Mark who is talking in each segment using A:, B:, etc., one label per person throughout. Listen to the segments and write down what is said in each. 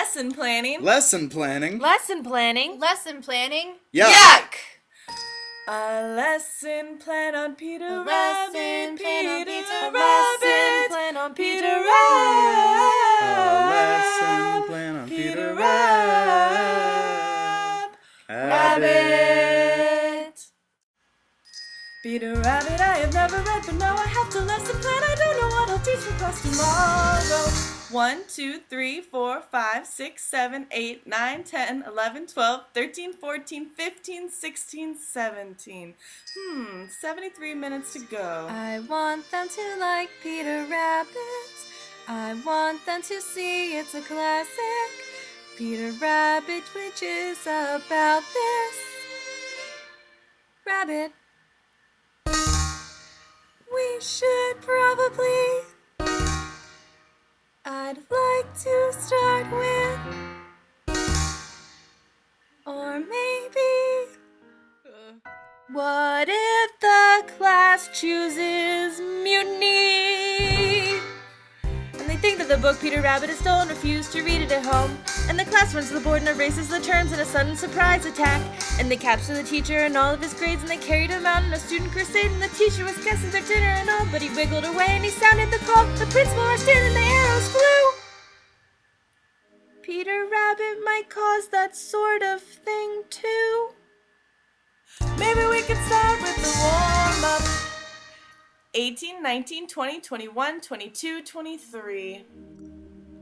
A: Lesson planning.
B: Lesson planning.
C: Lesson planning.
D: Lesson planning.
B: Yuck!
A: A lesson plan on Peter
D: A
A: Rabbit.
D: lesson plan on
A: Peter
D: Peter
A: Rabbit.
C: plan on
A: Peter
C: Peter
A: Rabbit.
B: A lesson plan on Peter Rabbit.
A: Peter Rabbit, I have never read, but now I have to lesson plan. I don't know what I'll teach for class tomorrow. 1, 2, 3, 4, 5, 6, 7, 8, 9, 10, 11, 12, 13, 14, 15, 16, 17. 73 minutes to go.
C: I want them to like Peter Rabbit. I want them to see it's a classic. Peter Rabbit, which is about this rabbit. We should probably, I'd like to start with, or maybe, what if the class chooses mutiny? And they think that the book Peter Rabbit has stolen refuse to read it at home. And the class runs to the board and erases the terms in a sudden surprise attack. And they capture the teacher and all of his grades, and they carried him out on a student crusade. And the teacher was guessing their dinner and all, but he wiggled away and he sounded the call. The principal rushed in and the arrows flew. Peter Rabbit might cause that sort of thing too.
A: Maybe we could start with the warm-up. 18, 19, 20, 21, 22, 23.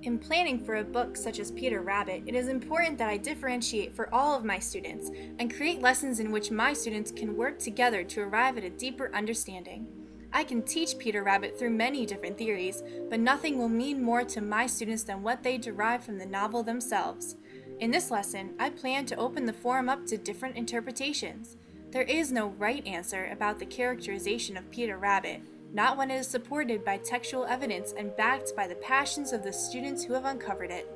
C: In planning for a book such as Peter Rabbit, it is important that I differentiate for all of my students and create lessons in which my students can work together to arrive at a deeper understanding. I can teach Peter Rabbit through many different theories, but nothing will mean more to my students than what they derive from the novel themselves. In this lesson, I plan to open the forum up to different interpretations. There is no right answer about the characterization of Peter Rabbit, not when it is supported by textual evidence and backed by the passions of the students who have uncovered it.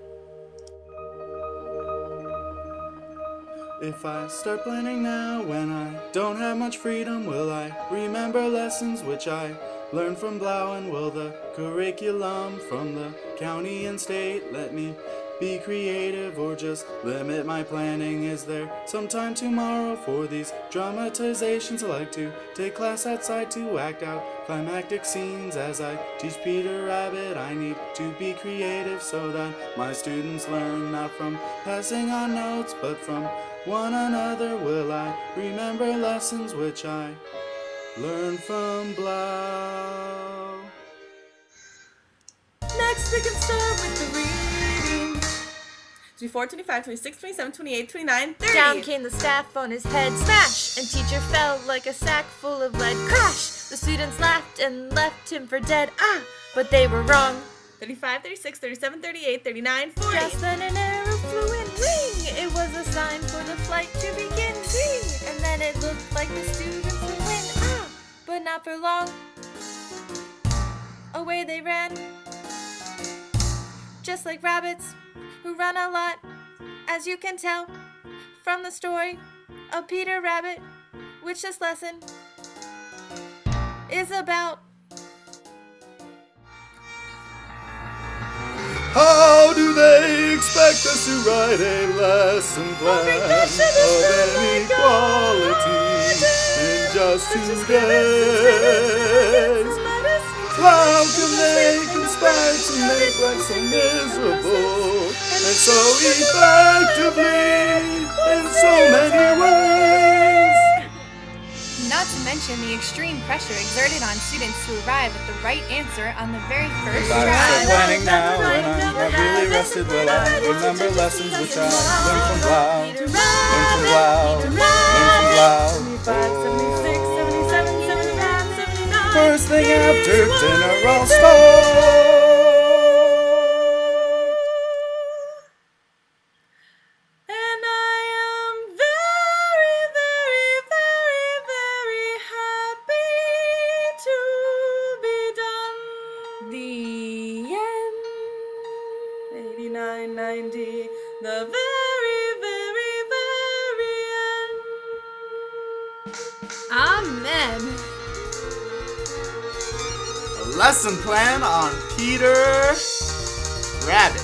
B: If I start planning now when I don't have much freedom, will I remember lessons which I learned from Blau, and will the curriculum from the county and state let me be creative or just limit my planning? Is there some time tomorrow for these dramatizations? I like to take class outside to act out climactic scenes. As I teach Peter Rabbit, I need to be creative so that my students learn not from passing on notes but from one another. Will I remember lessons which I learned from Blau?
A: Next we can start with the reading. 24, 25, 26, 27, 28, 29, 30.
C: Down came the staff on his head, smash! And teacher fell like a sack full of lead, crash! The students laughed and left him for dead, but they were wrong.
A: 35, 36, 37, 38, 39, 40.
C: Just then an arrow flew in, ring! It was a sign for the flight to begin, ding! And then it looked like the students would win, but not for long. Away they ran, just like rabbits who run a lot, as you can tell from the story of Peter Rabbit, which this lesson is about.
B: How do they expect us to write a lesson plan of inequality in just 2 days? How can they conspire to make life so miserable and so effectively in so many ways?
C: Not to mention the extreme pressure exerted on students to arrive at the right answer on the very first
B: If I
C: try.
B: start planning now when I'm not really rested, will I remember lessons which I learned from Blau? Learned from Blau, learned from Blau.
A: 75, 76, 77, 78, 79.
B: First thing after dinner I'll start.
A: And I am very, very, very, very happy to be done.
C: The end.
A: 89, 90, the very, very, very end.
C: Amen.
B: A lesson plan on Peter Rabbit.